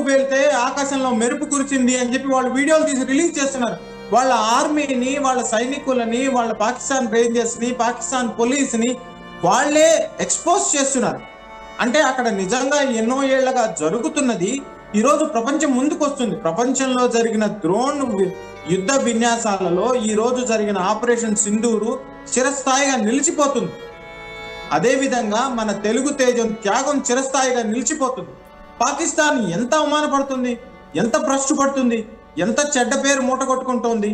పేలితే ఆకాశంలో మెరుపు కురిచింది అని చెప్పి వాళ్ళు వీడియోలు తీసి రిలీజ్ చేస్తున్నారు. వాళ్ళ ఆర్మీని, వాళ్ళ సైనికులని, వాళ్ళ పాకిస్తాన్ రేంజర్స్ ని, పాకిస్తాన్ పోలీస్ ని వాళ్ళే ఎక్స్పోజ్ చేస్తున్నారు. అంటే అక్కడ నిజంగా ఎన్నో ఏళ్లగా జరుగుతున్నది ఈరోజు ప్రపంచం ముందుకు వస్తుంది. ప్రపంచంలో జరిగిన డ్రోన్ యుద్ధ విన్యాసాలలో ఈ రోజు జరిగిన ఆపరేషన్ సింధూరు చిరస్థాయిగా నిలిచిపోతుంది. అదే విధంగా మన తెలుగు తేజం త్యాగం చిరస్థాయిగా నిలిచిపోతుంది. పాకిస్తాన్ ఎంత అవమానపడుతుంది, ఎంత భ్రష్టుపడుతుంది, ఎంత చెడ్డ పేరు మూట కొట్టుకుంటోంది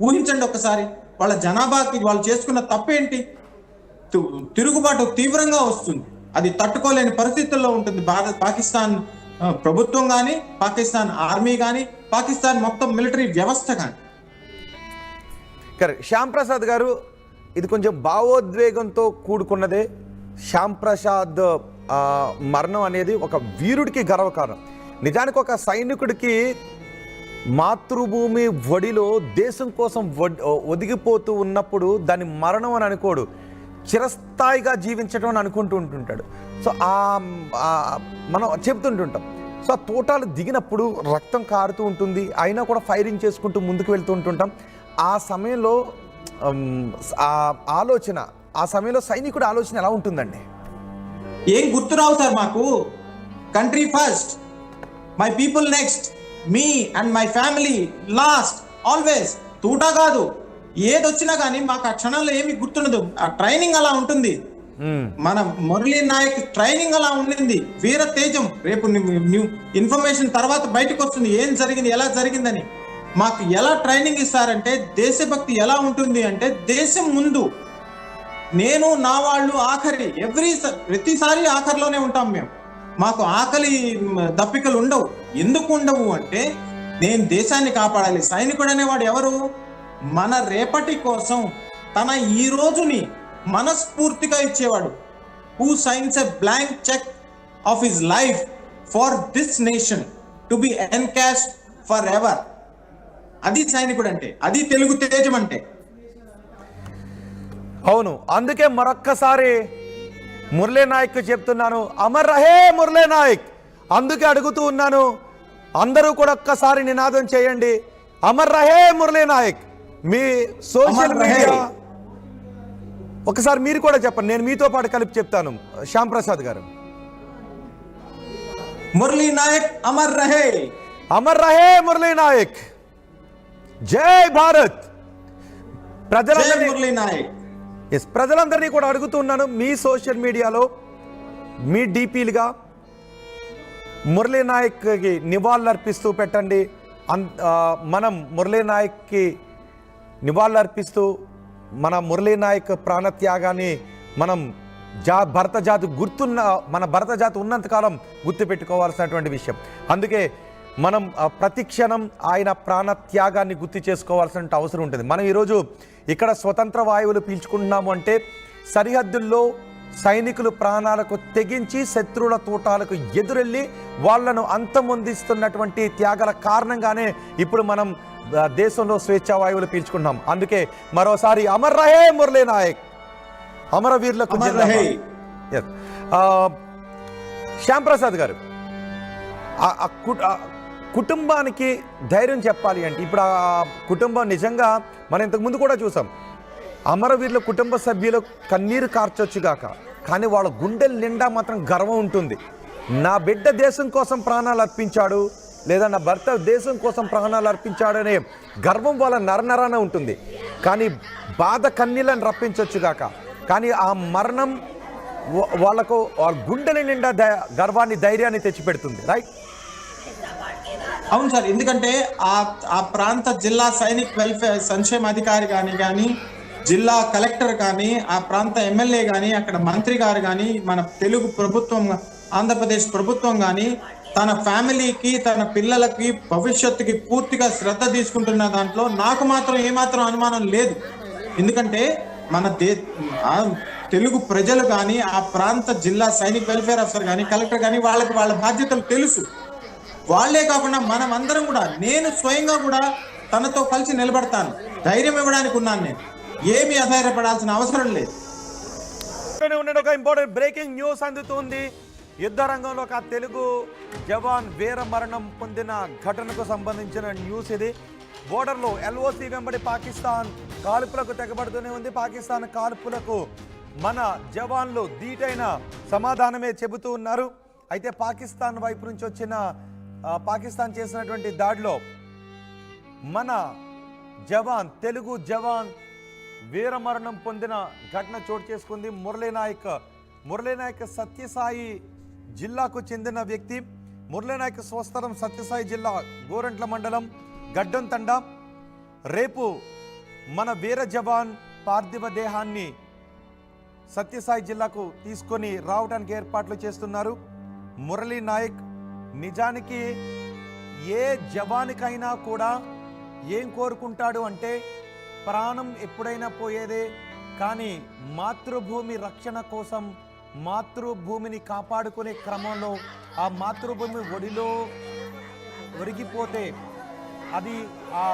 ఊహించండి ఒకసారి. వాళ్ళ జనాభాకి వాళ్ళు చేసుకున్న తప్పేంటి? తిరుగుబాటు తీవ్రంగా వస్తుంది. అది తట్టుకోలేని పరిస్థితుల్లో ఉంటుంది పాకిస్తాన్ ప్రభుత్వం కానీ, పాకిస్తాన్ ఆర్మీ కానీ, పాకిస్తాన్ మొత్తం మిలిటరీ వ్యవస్థ కానీ. కరెక్ట్. శ్యామ్ ప్రసాద్ గారు, ఇది కొంచెం భావోద్వేగంతో కూడుకున్నదే. శ్యామ్ ప్రసాద్ మరణం అనేది ఒక వీరుడికి గర్వకారణం. నిజానికి ఒక సైనికుడికి మాతృభూమి ఒడిలో దేశం కోసం ఒదిగిపోతూ ఉన్నప్పుడు దాన్ని మరణం అని అనుకోడు, చిరస్థాయిగా జీవించడం అని అనుకుంటూ ఉంటుంటాడు. సో మనం చెప్తుంటుంటాం. సో ఆ తోటాలు దిగినప్పుడు రక్తం కారుతూ ఉంటుంది, అయినా కూడా ఫైరింగ్ చేసుకుంటూ ముందుకు వెళ్తూ ఉంటుంటాం. ఆ సమయంలో ఆలోచన, ఆ సమయంలో సైనికుడి ఆలోచన ఎలా ఉంటుందండి? ఏం గుర్తురావు సార్ మాకు? Country first, my people next, me and my family last, always. తూటా కాదు, ఏదొచ్చినా కానీ మాకు ఆ క్షణంలో ఏమి గుర్తుండదు. ఆ ట్రైనింగ్ అలా ఉంటుంది. మన మురళీ నాయక్ ట్రైనింగ్ అలా ఉండింది, వీర తేజం. రేపు న్యూ ఇన్ఫర్మేషన్ తర్వాత బయటకు వస్తుంది ఏం జరిగింది, ఎలా జరిగిందని. మాకు ఎలా ట్రైనింగ్ ఇస్తారంటే దేశభక్తి ఎలా ఉంటుంది అంటే, దేశం ముందు నేను నా వాళ్ళు ఆఖరి, ప్రతిసారి ఆఖరిలోనే ఉంటాం మేము. మాకు ఆకలి దప్పికలు ఉండవు. ఎందుకు ఉండవు అంటే, నేను దేశాన్ని కాపాడాలి. సైనికుడు అనేవాడు ఎవరు? మన రేపటి కోసం తన ఈ రోజుని మనస్ఫూర్తిగా ఇచ్చేవాడు. Who science a blank cheque of his life for this nation to be encashed for ever. అది సైనికుడు అంటే, అది తెలుగు తేజం అంటే. అవును, అందుకే మరొక్కసారి మురళీ నాయక్ చెప్తున్నాను, అమర్ రహే మురళీ నాయక్. అందుకే అడుగుతూ ఉన్నాను, అందరూ కూడా ఒక్కసారి నినాదం చేయండి, అమర్ రహే మురళీ నాయక్. మీ సోషల్ మీడియా ఒకసారి మీరు కూడా చెప్పండి, నేను మీతో పాటు కలిపి చెప్తాను. శ్యామ్ ప్రసాద్ గారు, మురళీ నాయక్ అమర్ రహే, అమర్ రహే మురళీ నాయక్, జై భారత్. మురళీ నాయక్. ప్రజలందరినీ కూడా అడుగుతున్నాను, మీ సోషల్ మీడియాలో మీ డీపీలుగా మురళీ నాయక్కి నివాళులర్పిస్తూ పెట్టండి. మనం మురళీ నాయక్కి నివాళులర్పిస్తూ మన మురళీ నాయక్ ప్రాణత్యాగాన్ని మనం భరత జాతి మన భరత జాతి ఉన్నంతకాలం గుర్తుపెట్టుకోవాల్సినటువంటి విషయం. అందుకే మనం ప్రతి క్షణం ఆయన ప్రాణత్యాగాన్ని గుర్తు చేసుకోవాల్సిన అవసరం ఉంటుంది. మనం ఈరోజు ఇక్కడ స్వతంత్ర వాయువులు పీల్చుకుంటున్నాము అంటే సరిహద్దుల్లో సైనికులు ప్రాణాలకు తెగించి శత్రువుల తోటాలకు ఎదురెళ్ళి వాళ్లను అంతమొందిస్తున్నటువంటి త్యాగాల కారణంగానే ఇప్పుడు మనం దేశంలో స్వేచ్ఛా వాయువులు పీల్చుకుంటున్నాం. అందుకే మరోసారి అమర్ రహే మురళీ నాయక్, అమరవీరులకు. శ్యామ్ ప్రసాద్ గారు, కుటుంబానికి ధైర్యం చెప్పాలి అంటే, ఇప్పుడు ఆ కుటుంబం నిజంగా మనం ఇంతకుముందు కూడా చూసాం, అమరవీరుల కుటుంబ సభ్యులు కన్నీరు కార్చొచ్చుగాక, కానీ వాళ్ళ గుండెల నిండా మాత్రం గర్వం ఉంటుంది. నా బిడ్డ దేశం కోసం ప్రాణాలు అర్పించాడు, లేదా నా భర్త దేశం కోసం ప్రాణాలు అర్పించాడు అనే గర్వం వాళ్ళ నరనరాన ఉంటుంది. కానీ బాధ కన్నీళ్ళని రప్పించొచ్చుగాక, కానీ ఆ మరణం వాళ్ళకు వాళ్ళ గుండెల నిండా గర్వాన్ని, ధైర్యాన్ని తెచ్చిపెడుతుంది. రైట్? అవును సార్, ఎందుకంటే ఆ ప్రాంత జిల్లా సైనిక్ వెల్ఫేర్ సంక్షేమ అధికారి కానీ జిల్లా కలెక్టర్ కానీ, ఆ ప్రాంత ఎమ్మెల్యే కానీ, అక్కడ మంత్రి గారు కానీ, మన తెలుగు ప్రభుత్వం, ఆంధ్రప్రదేశ్ ప్రభుత్వం కానీ తన ఫ్యామిలీకి, తన పిల్లలకి, భవిష్యత్తుకి పూర్తిగా శ్రద్ధ తీసుకుంటున్న దాంట్లో నాకు మాత్రం ఏమాత్రం అనుమానం లేదు. ఎందుకంటే మన తెలుగు ప్రజలు కానీ, ఆ ప్రాంత జిల్లా సైనిక్ వెల్ఫేర్ ఆఫీసర్ కానీ, కలెక్టర్ కానీ వాళ్ళకి వాళ్ళ బాధ్యతలు తెలుసు. వాళ్లే కాకుండా మనం అందరం కూడా, నేను స్వయంగా కూడా తనతో కలిసి నిలబడతాను. ధైర్యం ఇవ్వడానికి ఉన్నాను. నేను ఏమీ అధైర్యపడాల్సిన అవసరం లేదు. ఒక ఇంపార్టెంట్ బ్రేకింగ్ న్యూస్ అందుతుంది. యుద్ధ రంగంలో ఒక తెలుగు జవాన్ వీర మరణం పొందిన ఘటనకు సంబంధించిన న్యూస్ ఇది. బోర్డర్లో ఎల్ఓసి వెంబడి పాకిస్తాన్ కాల్పులకు తెగబడుతూనే ఉంది. పాకిస్తాన్ కాల్పులకు మన జవాన్లు ధీటైన సమాధానమే చెబుతూ ఉన్నారు. అయితే పాకిస్తాన్ వైపు నుంచి వచ్చిన పాకిస్తాన్ చేసినటువంటి దాడిలో మన జవాన్ తెలుగు జవాన్ వీరమరణం పొందిన ఘటన చోటు చేసుకుంది. మురళీనాయక్ సత్యసాయి జిల్లాకు చెందిన వ్యక్తి. మురళీనాయక్ స్వస్థలం సత్యసాయి జిల్లా గోరంట్ల మండలం గడ్డం తండ. రేపు మన వీర జవాన్ పార్థివ దేహాన్ని సత్యసాయి జిల్లాకు తీసుకొని రావడానికి ఏర్పాట్లు చేస్తున్నారు. మురళీనాయక్ నిజానికి ఏ జవానికైనా కూడా ఏం కోరుకుంటాడు అంటే ప్రాణం ఎప్పుడైనా పోయేదే, కానీ మాతృభూమి రక్షణ కోసం మాతృభూమిని కాపాడుకునే క్రమంలో ఆ మాతృభూమి ఒడిలో ఒరిగిపోతే అది ఆ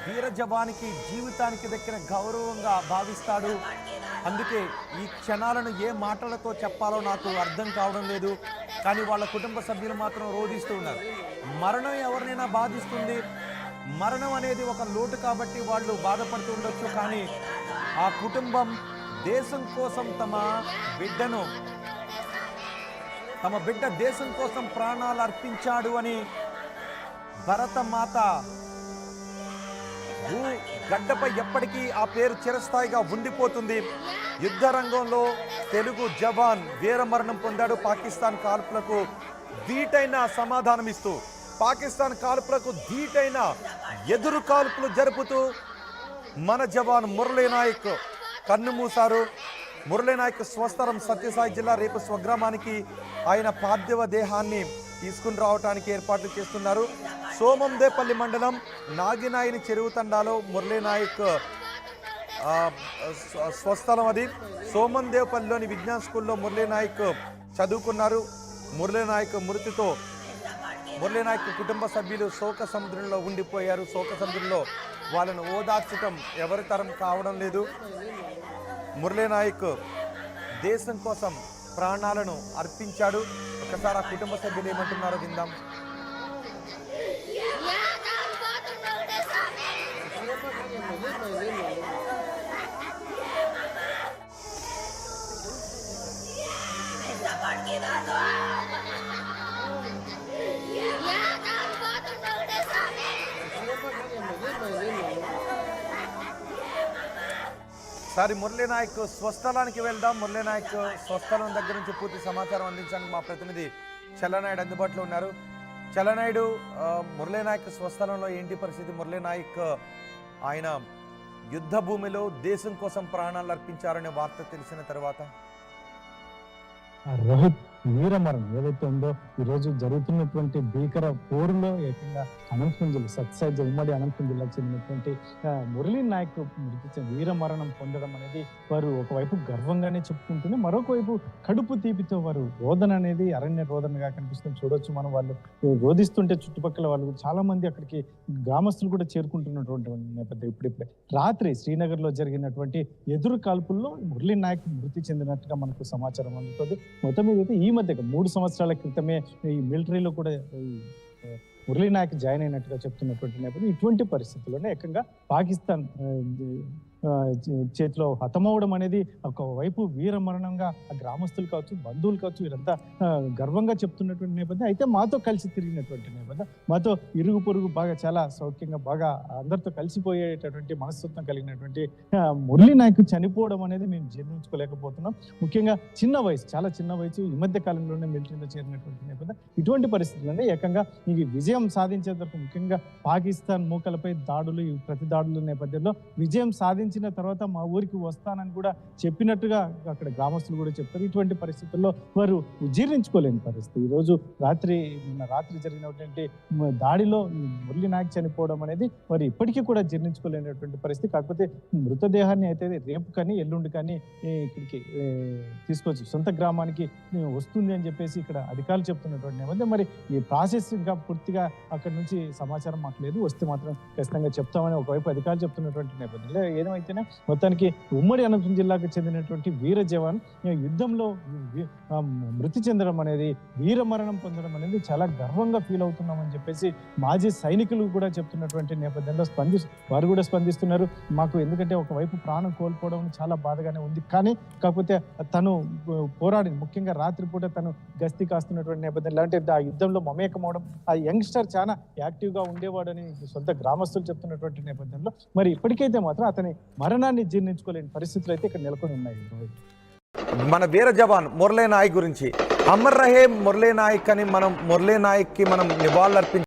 వీర జవానికి జీవితానికి దక్కిన గౌరవంగా భావిస్తాడు. అందుకే ఈ క్షణాలను ఏ మాటలతో చెప్పాలో నాకు అర్థం కావడం లేదు. కానీ వాళ్ళ కుటుంబ సభ్యులు మాత్రం రోధిస్తూ ఉన్నారు. మరణం ఎవరినైనా బాధిస్తుంది. మరణం అనేది ఒక లోటు కాబట్టి వాళ్ళు బాధపడుతూ ఉండొచ్చు. కానీ ఆ కుటుంబం దేశం కోసం తమ బిడ్డ దేశం కోసం ప్రాణాలు అర్పించాడు అని భరతమాత గడ్డపై ఎప్పటికీ ఆ పేరు చిరస్థాయిగా ఉండిపోతుంది. యుద్ధ రంగంలో తెలుగు జవాన్ వీరమరణం పొందాడు. పాకిస్తాన్ కాల్పులకు ధీటైన సమాధానమిస్తూ పాకిస్తాన్ కాల్పులకు ధీటైన ఎదురు కాల్పులు జరుపుతూ మన జవాన్ మురళీనాయక్ కన్నుమూశారు. మురళీనాయక్ స్వస్థలం సత్యసాయి జిల్లా. రేపు స్వగ్రామానికి ఆయన పార్థివ దేహాన్ని తీసుకుని రావడానికి ఏర్పాట్లు చేస్తున్నారు. సోమందేపల్లి మండలం నాగినాయని చెరువు తండాలో మురళీనాయక్ స్వస్థలం అది. సోమందేపల్లిలోని విజ్ఞాన్ స్కూల్లో మురళీనాయక్ చదువుకున్నారు. మురళీనాయక్ మృతితో మురళీనాయక్ కుటుంబ సభ్యులు శోక సముద్రంలో ఉండిపోయారు. శోక సముద్రంలో వాళ్ళను ఓదార్చడం ఎవరి తరం కావడం లేదు. మురళీనాయక్ దేశం కోసం ప్రాణాలను అర్పించాడు. ఒకసారి ఆ కుటుంబ సభ్యులు ఏమంటున్నారో విందాం. సారి మురళీనాయక్ స్వస్థలానికి వెళ్దాం. మురళీనాయక్ స్వస్థలం దగ్గర నుంచి పూర్తి సమాచారం అందించడానికి మా ప్రతినిధి చల్లనాయుడు అందుబాటులో ఉన్నారు. చల్లనాయుడు, మురళీనాయక్ స్వస్థలంలో ఏంటి పరిస్థితి? మురళీనాయక్ ఆయన యుద్ధ భూమిలో దేశం కోసం ప్రాణాలు అర్పించారనే వార్త తెలిసిన తర్వాత రోహిత్ వీరమరణం ఏదైతే ఉందో ఈ రోజు జరుగుతున్నటువంటి భీకర పోరులో ఏకంగా అనంతపురం జిల్లా సత్యసాయి ఉమ్మడి అనంతపురం జిల్లాకు చెందినటువంటి మురళీనాయక్ మృతి వీరమరణం పొందడం అనేది వారు ఒకవైపు గర్వంగానే చెప్పుకుంటూనే మరొక వైపు కడుపు తీపితో వారు రోదన అనేది అరణ్య రోదనగా కనిపిస్తుంది. చూడొచ్చు మనం. వాళ్ళు రోధిస్తుంటే చుట్టుపక్కల వాళ్ళు చాలా మంది అక్కడికి గ్రామస్తులు కూడా చేరుకుంటున్నటువంటి నేపథ్యం. ఇప్పుడిప్పుడే రాత్రి శ్రీనగర్ లో జరిగినటువంటి ఎదురు కాల్పుల్లో మురళీనాయక్ మృతి చెందినట్టుగా మనకు సమాచారం అందుతుంది. మొత్తం మీద ఈ మధ్య 3 సంవత్సరాల క్రితమే ఈ మిలిటరీలో కూడా మురళీనాయక్ జాయిన్ అయినట్టుగా చెప్తున్నటువంటి నేపథ్యం. ఇటువంటి పరిస్థితుల్లోనే ఏకంగా పాకిస్తాన్ చేతిలో హతమవడం అనేది ఒకవైపు వీరమరణంగా ఆ గ్రామస్తులు కావచ్చు, బంధువులు కావచ్చు, వీరంతా గర్వంగా చెప్తున్నటువంటి నేపథ్యం. అయితే మాతో కలిసి తిరిగినటువంటి నేపథ్యం, మాతో ఇరుగు పొరుగు బాగా చాలా సౌఖ్యంగా బాగా అందరితో కలిసిపోయేటటువంటి మనస్తత్వం కలిగినటువంటి మురళీనాయక్ చనిపోవడం అనేది మేము జీర్ణించుకోలేకపోతున్నాం. ముఖ్యంగా చిన్న వయసు, చాలా చిన్న వయసు, ఈ మధ్య కాలంలోనే మిలిటరీలో చేరినటువంటి నేపథ్యం. ఇటువంటి పరిస్థితుల్లోనే ఏకంగా ఈ విజయం సాధించే వరకు ముఖ్యంగా పాకిస్తాన్ మూకలపై దాడులు, ఈ ప్రతి దాడుల నేపథ్యంలో విజయం సాధించిన తర్వాత మా ఊరికి వస్తానని కూడా చెప్పినట్టుగా అక్కడ గ్రామస్తులు కూడా చెప్తారు. ఇటువంటి పరిస్థితుల్లో వారు జీర్ణించుకోలేని పరిస్థితి. ఈరోజు నిన్న రాత్రి జరిగినటువంటి దాడిలో మురళీనాయక్ చనిపోవడం అనేది వారు ఇప్పటికీ కూడా జీర్ణించుకోలేనటువంటి పరిస్థితి. కాకపోతే మృతదేహాన్ని అయితే రేపు కానీ ఎల్లుండి కానీ ఇక్కడికి తీసుకొచ్చి సొంత గ్రామానికి వస్తుంది అని చెప్పేసి ఇక్కడ అధికారులు చెప్తున్నటువంటి నేపథ్యం. మరి ఈ ప్రాసెస్ ఇంకా పూర్తిగా అక్కడ నుంచి సమాచారం మాకు లేదు. వస్తే మాత్రం ఖచ్చితంగా చెప్తామని ఒకవైపు అధికారులు చెప్తున్నటువంటి నేపథ్యంలో ఏదైనా అయితేనే మొత్తానికి ఉమ్మడి అనంతపురం జిల్లాకు చెందినటువంటి వీర జవాన్ యుద్ధంలో మృతి చెందడం అనేది, వీర మరణం పొందడం అనేది చాలా గర్వంగా ఫీల్ అవుతున్నామని చెప్పేసి మాజీ సైనికులు కూడా చెప్తున్నటువంటి నేపథ్యంలో వారు కూడా స్పందిస్తున్నారు. మాకు ఎందుకంటే ఒకవైపు ప్రాణం కోల్పోవడం చాలా బాధగానే ఉంది, కానీ కాకపోతే తను పోరాడి ముఖ్యంగా రాత్రిపూట తను గస్తీ కాస్తున్నటువంటి నేపథ్యంలో అంటే ఆ యుద్ధంలో మమేకమవడం, ఆ యంగ్స్టర్ చాలా యాక్టివ్గా ఉండేవాడని సొంత గ్రామస్తులు చెప్తున్నటువంటి నేపథ్యంలో మరి ఇప్పటికైతే మాత్రం అతని మరణాన్ని జీర్ణించుకోలేని పరిస్థితులు అయితే ఇక్కడ నెలకొని ఉన్నాయి. మన వీర జవాన్ మురళీ నాయక్ గురించి, అమర్ రహే మురళీ నాయక్ అని మనం మురళీ నాయక్కి మనం నివాళులర్పించాలి.